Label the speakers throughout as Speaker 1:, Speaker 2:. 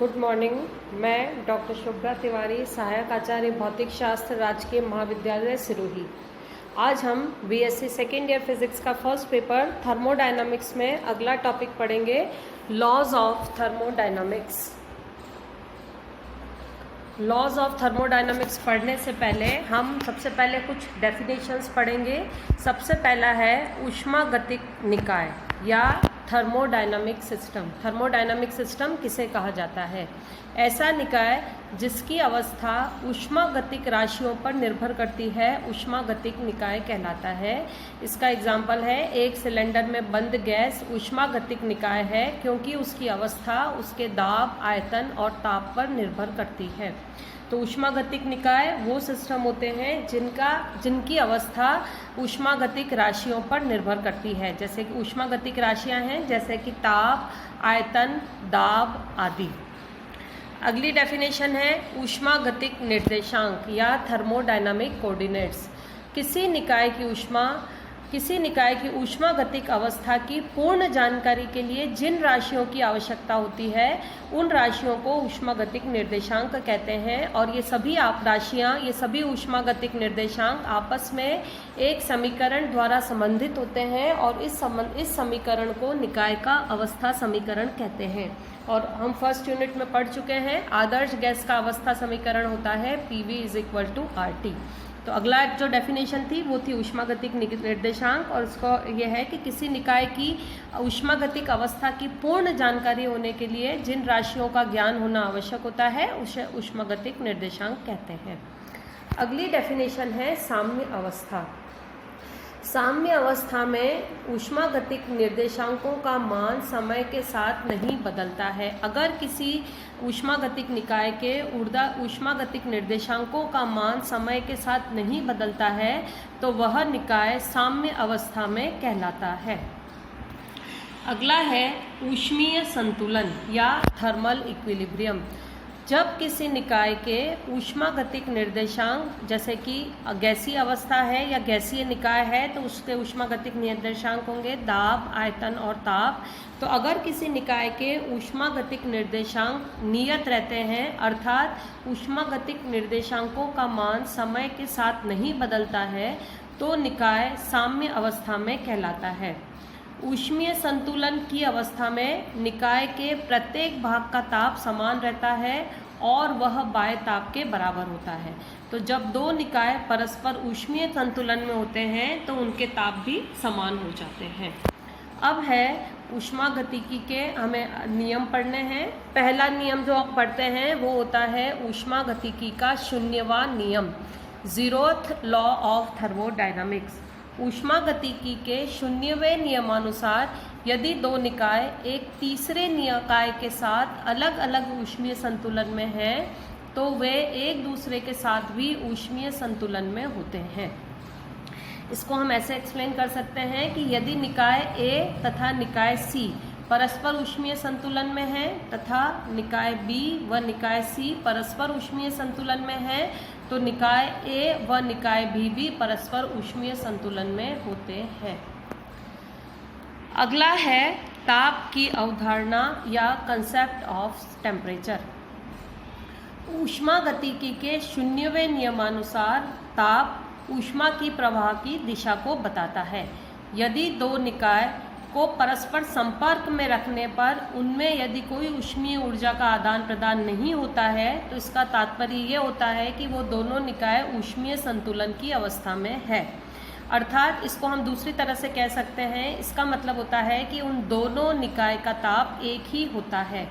Speaker 1: Good morning. मैं doctor Shubhra Tiwari, सहायक आचार्य भौतिक शास्त्र, राजकीय महाविद्यालय सिरोही। आज हम बीएससी सेकेंड ईयर फिजिक्स का फर्स्ट पेपर थर्मोडायनामिक्स में अगला टॉपिक पढ़ेंगे, laws of thermodynamics. Laws of thermodynamics पढ़ने से पहले हम सबसे पहले कुछ डेफिनेशंस पढ़ेंगे। सबसे पहला है ऊष्मागतिक निकाय या थर्मोडायनामिक सिस्टम। थर्मोडायनामिक सिस्टम किसे कहा जाता है? ऐसा निकाय जिसकी अवस्था ऊष्मागतिक राशियों पर निर्भर करती है, ऊष्मागतिक निकाय कहलाता है। इसका एग्जाम्पल है, एक सिलेंडर में बंद गैस ऊष्मागतिक निकाय है क्योंकि उसकी अवस्था उसके दाब, आयतन और ताप पर निर्भर करती है। तो ऊष्मागतिक निकाय वो सिस्टम होते हैं जिनकी अवस्था ऊष्मागतिक राशियों पर निर्भर करती है। जैसे कि ऊष्मागतिक राशियां हैं जैसे कि ताप, आयतन, दाब आदि। अगली डेफिनेशन है ऊष्मागतिक निर्देशांक या थर्मोडायनामिक कोऑर्डिनेट्स। किसी निकाय की ऊष्मागतिक अवस्था की पूर्ण जानकारी के लिए जिन राशियों की आवश्यकता होती है उन राशियों को ऊष्मागतिक निर्देशांक कहते हैं। और ये सभी ऊष्मागतिक निर्देशांक आपस में एक समीकरण द्वारा संबंधित होते हैं और इस समीकरण को निकाय का अवस्था समीकरण कहते हैं। और हम फर्स्ट यूनिट में पढ़ चुके हैं, आदर्श गैस का अवस्था समीकरण होता है PV = RT। तो अगला जो डेफिनेशन थी वो थी ऊष्मागतिक निर्देशांक, और इसको ये है कि किसी निकाय की ऊष्मागतिक अवस्था की पूर्ण जानकारी होने के लिए जिन राशियों का ज्ञान होना आवश्यक होता है उसे ऊष्मागतिक निर्देशांक कहते हैं। अगली डेफिनेशन है साम्य अवस्था। साम्य अवस्था में ऊष्मागतिक निर्देशांकों का मान समय के साथ नहीं बदलता है। अगर किसी ऊष्मागतिक निकाय के ऊष्मागतिक निर्देशांकों का मान समय के साथ नहीं बदलता है तो वह निकाय साम्य अवस्था में कहलाता है। अगला है ऊष्मीय संतुलन या थर्मल इक्विलिब्रियम। जब किसी निकाय के ऊष्मागतिक निर्देशांक, जैसे कि गैसीय अवस्था है या गैसीय निकाय है तो उसके ऊष्मागतिक निर्देशांक होंगे दाब, आयतन और ताप। तो अगर किसी निकाय के ऊष्मागतिक निर्देशांक नियत रहते हैं, अर्थात ऊष्मागतिक निर्देशांकों का मान समय के साथ नहीं बदलता है, तो निकाय साम्य अवस्था में कहलाता है। ऊष्मीय संतुलन की अवस्था में निकाय के प्रत्येक भाग का ताप समान रहता है और वह बाह्य ताप के बराबर होता है। तो जब दो निकाय परस्पर ऊष्मीय संतुलन में होते हैं तो उनके ताप भी समान हो जाते हैं। अब है ऊष्मागतिकी के हमें नियम पढ़ने हैं। पहला नियम जो आप पढ़ते हैं वो होता है ऊष्मागतिकी का 0वां नियम, 0th लॉ ऑफ थर्मोडायनामिक्स। ऊष्मागतिकी के 0वें नियमानुसार यदि दो निकाय एक तीसरे निकाय के साथ अलग अलग ऊष्मीय संतुलन में हैं तो वे एक दूसरे के साथ भी ऊष्मीय संतुलन में होते हैं। इसको हम ऐसे एक्सप्लेन कर सकते हैं कि यदि निकाय A तथा निकाय C परस्पर ऊष्मीय संतुलन में है तथा निकाय B व निकाय C परस्पर ऊष्मीय संतुलन में है तो निकाय A व निकाय B भी परस्पर ऊष्मीय संतुलन में होते हैं। अगला है ताप की अवधारणा या कंसेप्ट ऑफ टेम्परेचर। ऊष्मागतिकी के 0वें नियमानुसार ताप ऊष्मा की प्रवाह की दिशा को बताता है। यदि दो निकाय को परस्पर संपर्क में रखने पर उनमें यदि कोई ऊष्मीय ऊर्जा का आदान प्रदान नहीं होता है तो इसका तात्पर्य ये होता है कि वो दोनों निकाय ऊष्मीय संतुलन की अवस्था में है। अर्थात इसको हम दूसरी तरह से कह सकते हैं, इसका मतलब होता है कि उन दोनों निकाय का ताप एक ही होता है।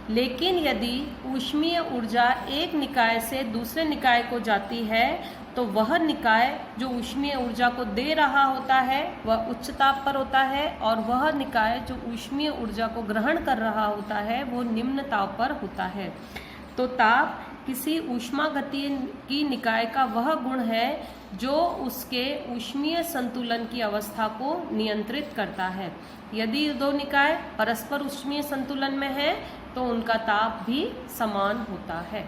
Speaker 1: लेकिन यदि ऊष्मीय ऊर्जा एक निकाय से दूसरे निकाय को जाती है तो वह निकाय जो ऊष्मीय ऊर्जा को दे रहा होता है वह उच्च ताप पर होता है और वह निकाय जो ऊष्मीय ऊर्जा को ग्रहण कर रहा होता है वो निम्न ताप पर होता है। तो ताप किसी ऊष्मागतिकी निकाय का वह गुण है जो उसके ऊष्मीय संतुलन की अवस्था को नियंत्रित करता है। यदि दो निकाय परस्पर ऊष्मीय संतुलन में है तो उनका ताप भी समान होता है।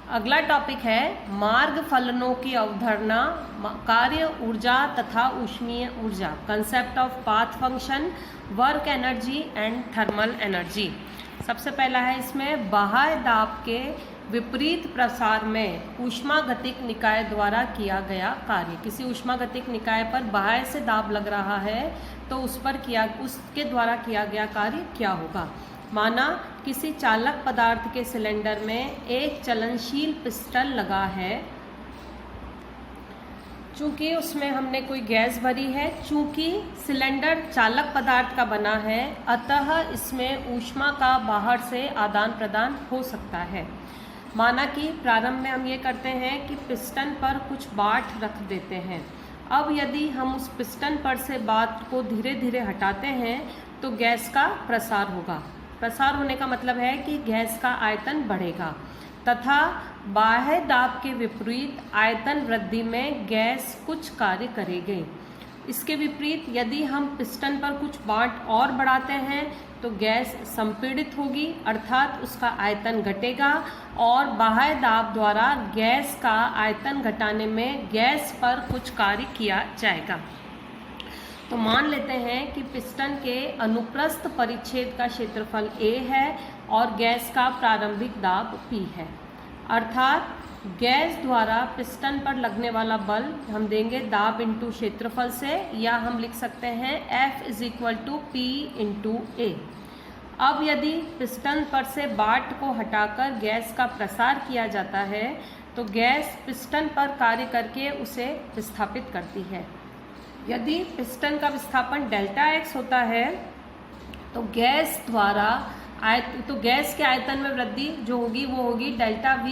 Speaker 1: अगला टॉपिक है मार्ग फलनों की अवधारणा, कार्य ऊर्जा तथा ऊष्मीय ऊर्जा, concept of path function work energy and thermal energy. सबसे पहला है इसमें बाह्य दाब के विपरीत प्रसार में ऊष्मागतिक निकाय द्वारा किया गया कार्य। किसी ऊष्मागतिक निकाय पर बाह्य से दाब लग रहा है तो उसके द्वारा किया गया कार्य क्या होगा। माना किसी चालक पदार्थ के सिलेंडर में एक चलनशील पिस्टन लगा है, चूँकि उसमें हमने कोई गैस भरी है, चूँकि सिलेंडर चालक पदार्थ का बना है, अतः इसमें ऊष्मा का बाहर से आदान प्रदान हो सकता है। माना कि प्रारंभ में हम ये करते हैं कि पिस्टन पर कुछ बाट रख देते हैं। अब यदि हम उस पिस्टन पर से बाट को धीरे धीरे हटाते हैं तो गैस का प्रसार होगा। प्रसार होने का मतलब है कि गैस का आयतन बढ़ेगा तथा बाह्य दाब के विपरीत आयतन वृद्धि में गैस कुछ कार्य करेगी। इसके विपरीत यदि हम पिस्टन पर कुछ बाट और बढ़ाते हैं तो गैस संपीड़ित होगी, अर्थात उसका आयतन घटेगा और बाह्य दाब द्वारा गैस का आयतन घटाने में गैस पर कुछ कार्य किया जाएगा। तो मान लेते हैं कि पिस्टन के अनुप्रस्थ परिच्छेद का क्षेत्रफल A है और गैस का प्रारंभिक दाब P है, अर्थात गैस द्वारा पिस्टन पर लगने वाला बल हम देंगे दाब इंटू क्षेत्रफल से, या हम लिख सकते हैं F = P × A। अब यदि पिस्टन पर से बाट को हटाकर गैस का प्रसार किया जाता है तो गैस पिस्टन पर कार्य करके उसे विस्थापित करती है। यदि पिस्टन का विस्थापन ΔX होता है तो गैस के आयतन में वृद्धि जो होगी वो होगी ΔV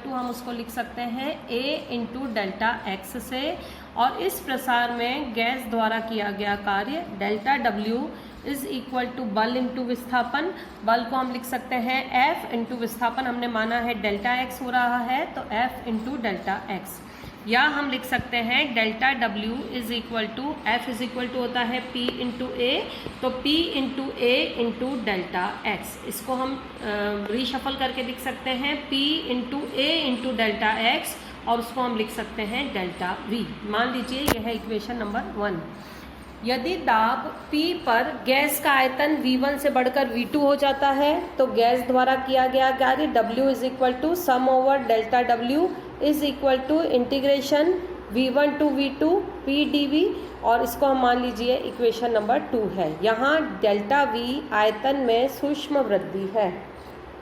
Speaker 1: हम उसको लिख सकते हैं A × ΔX से, और इस प्रसार में गैस द्वारा किया गया कार्य ΔW बल इंटू विस्थापन। बल को हम लिख सकते हैं F × विस्थापन, हमने माना है ΔX हो रहा है तो F × ΔX, या हम लिख सकते हैं ΔW F होता है P × A, तो P × A × ΔX। इसको हम रीशफल करके लिख सकते हैं P × A × ΔX, और उसको हम लिख सकते हैं ΔV। मान लीजिए यह है इक्वेशन नंबर 1। यदि दाब P पर गैस का आयतन V1 से बढ़कर V2 हो जाता है तो गैस द्वारा किया गया कार्य W = sum over ΔW integration V1 to V2 PdV, और इसको हम मान लीजिए इक्वेशन नंबर 2 है। यहाँ ΔV आयतन में सूक्ष्म वृद्धि है।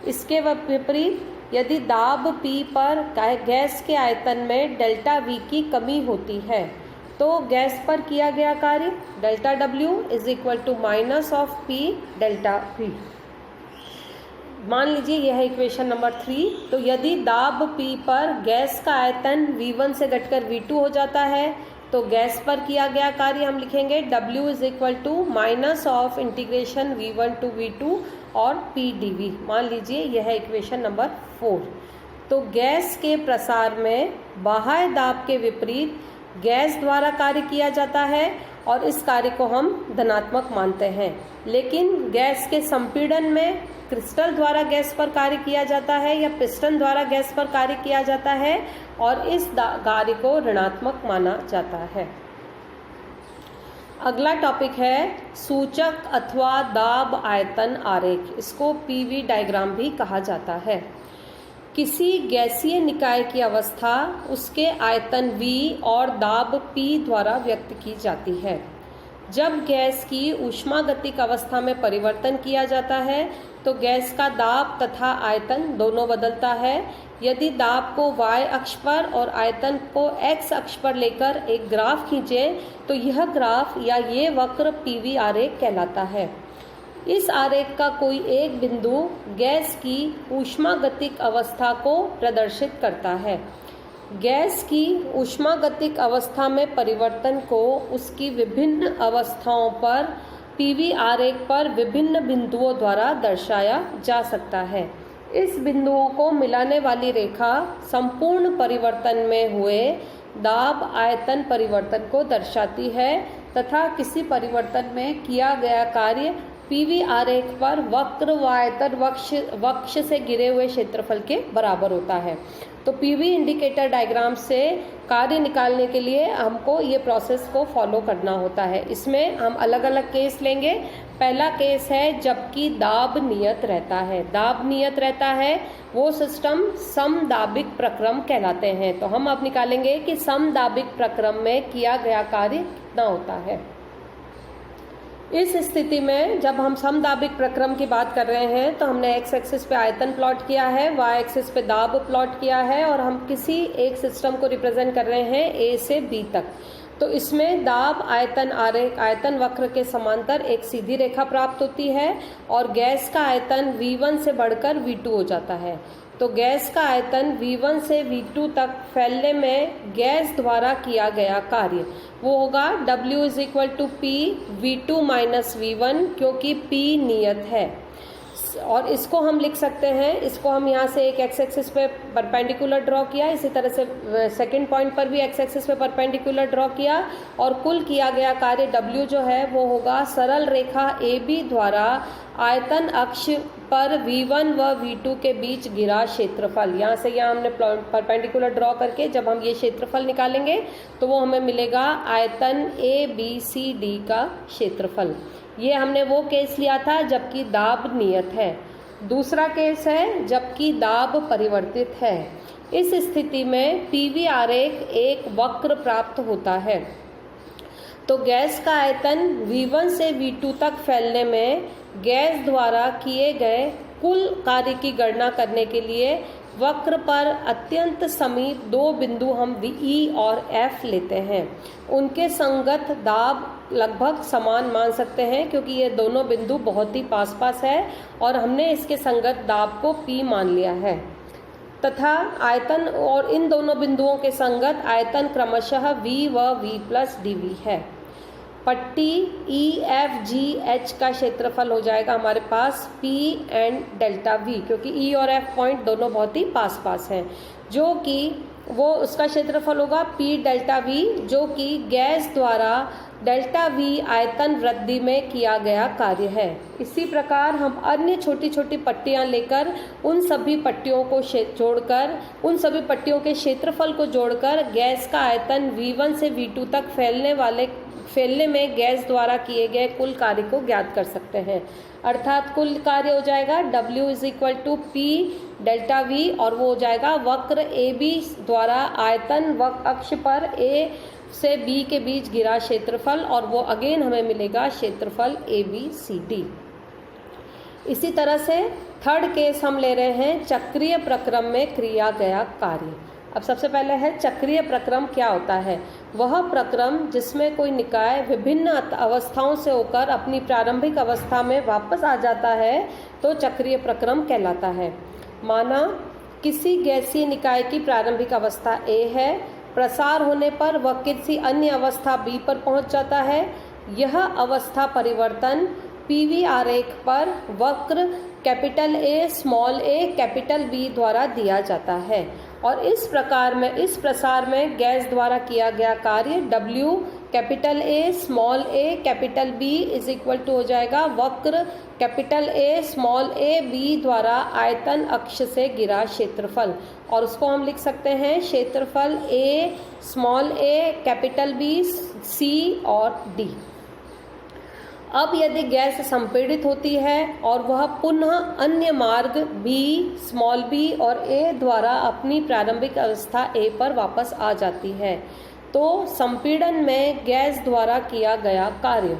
Speaker 1: इसके विपरीत यदि दाब P पर गैस के आयतन में ΔV की कमी होती है तो गैस पर किया गया कार्य ΔW - P ΔV। मान लीजिए यह है इक्वेशन नंबर 3। तो यदि दाब P पर गैस का आयतन V1 से घटकर V2 हो जाता है तो गैस पर किया गया कार्य हम लिखेंगे W - integration V1 to V2 और PdV। मान लीजिए यह है इक्वेशन नंबर 4। तो गैस के प्रसार में बाह्य दाब के विपरीत गैस द्वारा कार्य किया जाता है और इस कार्य को हम धनात्मक मानते हैं, लेकिन गैस के संपीड़न में क्रिस्टल द्वारा गैस पर कार्य किया जाता है या पिस्टन द्वारा गैस पर कार्य किया जाता है और इस कार्य को ऋणात्मक माना जाता है। अगला टॉपिक है सूचक अथवा दाब आयतन आरेख। इसको PV डायग्राम भी कहा जाता है। किसी गैसीय निकाय की अवस्था उसके आयतन V और दाब P द्वारा व्यक्त की जाती है। जब गैस की ऊष्मागतिक अवस्था में परिवर्तन किया जाता है तो गैस का दाब तथा आयतन दोनों बदलता है। यदि दाब को y अक्ष पर और आयतन को x अक्ष पर लेकर एक ग्राफ खींचे तो यह ग्राफ या ये वक्र PV आरेख कहलाता है। इस आरेख का कोई एक बिंदु गैस की ऊष्मागतिक अवस्था को प्रदर्शित करता है। गैस की ऊष्मागतिक अवस्था में परिवर्तन को उसकी विभिन्न अवस्थाओं पर PV आरेख पर विभिन्न बिंदुओं द्वारा दर्शाया जा सकता है। इस बिंदुओं को मिलाने वाली रेखा संपूर्ण परिवर्तन में हुए दाब आयतन परिवर्तन को दर्शाती है तथा किसी परिवर्तन में किया गया कार्य PV आरेख पर वक्र व आयतन वक्ष से गिरे हुए क्षेत्रफल के बराबर होता है। तो पीवी इंडिकेटर डायग्राम से कार्य निकालने के लिए हमको ये प्रोसेस को फॉलो करना होता है। इसमें हम अलग अलग केस लेंगे। पहला केस है जबकि दाब नियत रहता है। दाब नियत रहता है वो सिस्टम समदाबिक प्रक्रम कहलाते हैं। तो हम अब निकालेंगे कि समदाबिक प्रक्रम में किया गया कार्य कितना होता है। इस स्थिति में जब हम समदाबिक प्रक्रम की बात कर रहे हैं तो हमने एक्स एक्सिस पे आयतन प्लॉट किया है, वाई एक्सिस पे दाब प्लॉट किया है और हम किसी एक सिस्टम को रिप्रेजेंट कर रहे हैं ए से बी तक। तो इसमें दाब आयतन आरेख आयतन वक्र के समांतर एक सीधी रेखा प्राप्त होती है और गैस का आयतन V1 से बढ़कर V2 हो जाता है। तो गैस का आयतन V1 से V2 तक फैलने में गैस द्वारा किया गया कार्य वो होगा W = P V2 - V1, क्योंकि P नियत है। और इसको हम लिख सकते हैं, इसको हम यहाँ से एक एक्स एक्सिस पे परपेंडिकुलर ड्रॉ किया, इसी तरह से सेकंड पॉइंट पर भी एक्स एक्सिस पे परपेंडिकुलर ड्रॉ किया और कुल किया गया कार्य W जो है वो होगा सरल रेखा AB द्वारा आयतन अक्ष पर V1 व V2 के बीच घिरा क्षेत्रफल। यहाँ से यहाँ हमने परपेंडिकुलर ड्रॉ करके जब हम ये क्षेत्रफल निकालेंगे तो वो हमें मिलेगा आयतन ABCD का क्षेत्रफल। ये हमने वो केस लिया था जबकि दाब नियत है। दूसरा केस है जबकि दाब परिवर्तित है। इस स्थिति में पीवी आरेख एक वक्र प्राप्त होता है। तो गैस का आयतन V1 से V2 तक फैलने में गैस द्वारा किए गए कुल कार्य की गणना करने के लिए वक्र पर अत्यंत समीप दो बिंदु हम E और F लेते हैं। उनके संगत दाब लगभग समान मान सकते हैं क्योंकि ये दोनों बिंदु बहुत ही पास पास है और हमने इसके संगत दाब को P मान लिया है तथा आयतन और इन दोनों बिंदुओं के संगत आयतन क्रमशः V व V+dV है। पट्टी EFGH का क्षेत्रफल हो जाएगा हमारे पास P एंड डेल्टा V, क्योंकि E और F पॉइंट दोनों बहुत ही पास पास हैं, जो कि वो उसका क्षेत्रफल होगा P डेल्टा V, जो कि गैस द्वारा डेल्टा V आयतन वृद्धि में किया गया कार्य है। इसी प्रकार हम अन्य छोटी छोटी पट्टियां लेकर उन सभी पट्टियों को जोड़कर उन सभी पट्टियों के क्षेत्रफल को जोड़कर गैस का आयतन V1 से V2 तक फैलने में गैस द्वारा किए गए कुल कार्य को ज्ञात कर सकते हैं। अर्थात कुल कार्य हो जाएगा W = P डेल्टा V और वो हो जाएगा वक्र AB द्वारा आयतन अक्ष पर A से B के बीच घिरा क्षेत्रफल और वो अगेन हमें मिलेगा क्षेत्रफल ABCD। इसी तरह से थर्ड केस हम ले रहे हैं चक्रीय प्रक्रम में किया गया कार्य। अब सबसे पहले है चक्रीय प्रक्रम क्या होता है। वह प्रक्रम जिसमें कोई निकाय विभिन्न अवस्थाओं से होकर अपनी प्रारंभिक अवस्था में वापस आ जाता है तो चक्रीय प्रक्रम कहलाता है। माना किसी गैसीय निकाय की प्रारंभिक अवस्था A है, प्रसार होने पर वह किसी अन्य अवस्था B पर पहुंच जाता है। यह अवस्था परिवर्तन पीवी आरेख पर वक्र capital A small a capital B द्वारा दिया जाता है और इस प्रसार में गैस द्वारा किया गया कार्य W capital A small a capital B = हो जाएगा वक्र capital A small a B द्वारा आयतन अक्ष से घिरा क्षेत्रफल और उसको हम लिख सकते हैं क्षेत्रफल A small a capital B C और D। अब यदि गैस संपीड़ित होती है और वह पुनः अन्य मार्ग B स्मॉल b और A द्वारा अपनी प्रारंभिक अवस्था A पर वापस आ जाती है तो संपीड़न में गैस द्वारा किया गया कार्य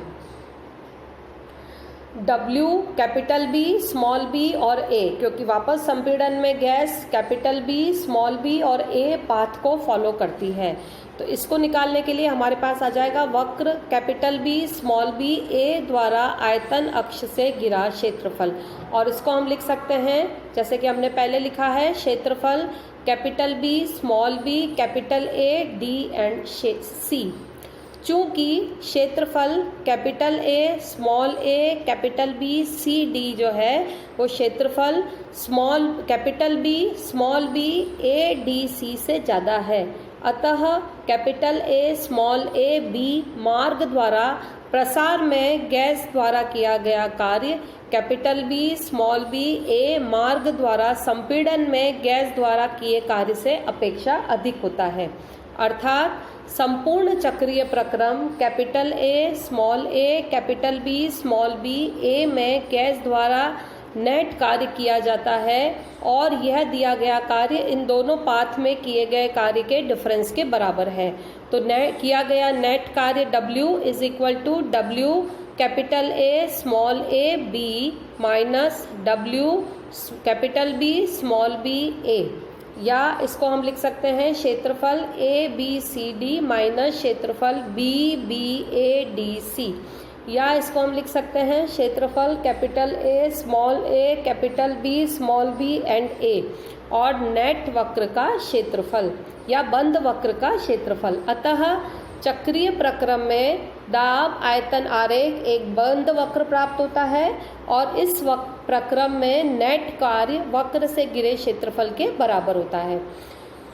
Speaker 1: W capital B small b और A, क्योंकि वापस संपीड़न में gas capital B small b और A पाथ को फॉलो करती है तो इसको निकालने के लिए हमारे पास आ जाएगा वक्र capital B small b A द्वारा आयतन अक्ष से घिरा क्षेत्रफल और इसको हम लिख सकते हैं जैसे कि हमने पहले लिखा है क्षेत्रफल capital B small b capital A D and C। चूंकि क्षेत्रफल capital A small a capital B C D जो है वो क्षेत्रफल capital B small b A D C से ज़्यादा है, अतः capital A small a B मार्ग द्वारा प्रसार में गैस द्वारा किया गया कार्य कैपिटल बी स्मॉल बी ए मार्ग द्वारा संपीड़न में गैस द्वारा किए कार्य से अपेक्षा अधिक होता है। अर्थात संपूर्ण चक्रीय प्रक्रम capital A capital B small B A में गैस द्वारा नेट कार्य किया जाता है और यह दिया गया कार्य इन दोनों पाथ में किए गए कार्य के डिफरेंस के बराबर है। तो किया गया नेट कार्य W is equal to W capital A small A B minus W capital B small B A, या इसको हम लिख सकते हैं क्षेत्रफल ABCD माइनस क्षेत्रफल BBADC, या इसको हम लिख सकते हैं क्षेत्रफल capital A capital B small B and A और नेट वक्र का क्षेत्रफल या बंद वक्र का क्षेत्रफल। अतः चक्रीय प्रक्रम में दाब आयतन आरेख एक बंद वक्र प्राप्त होता है और इस प्रक्रम में नेट कार्य वक्र से गिरे क्षेत्रफल के बराबर होता है।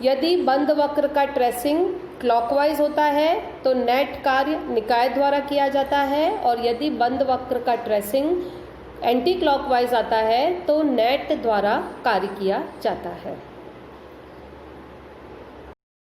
Speaker 1: यदि बंद वक्र का ट्रेसिंग क्लॉकवाइज होता है तो नेट कार्य निकाय द्वारा किया जाता है, और यदि बंद वक्र का ट्रेसिंग एंटी क्लॉकवाइज आता है तो नेट द्वारा कार्य किया जाता है।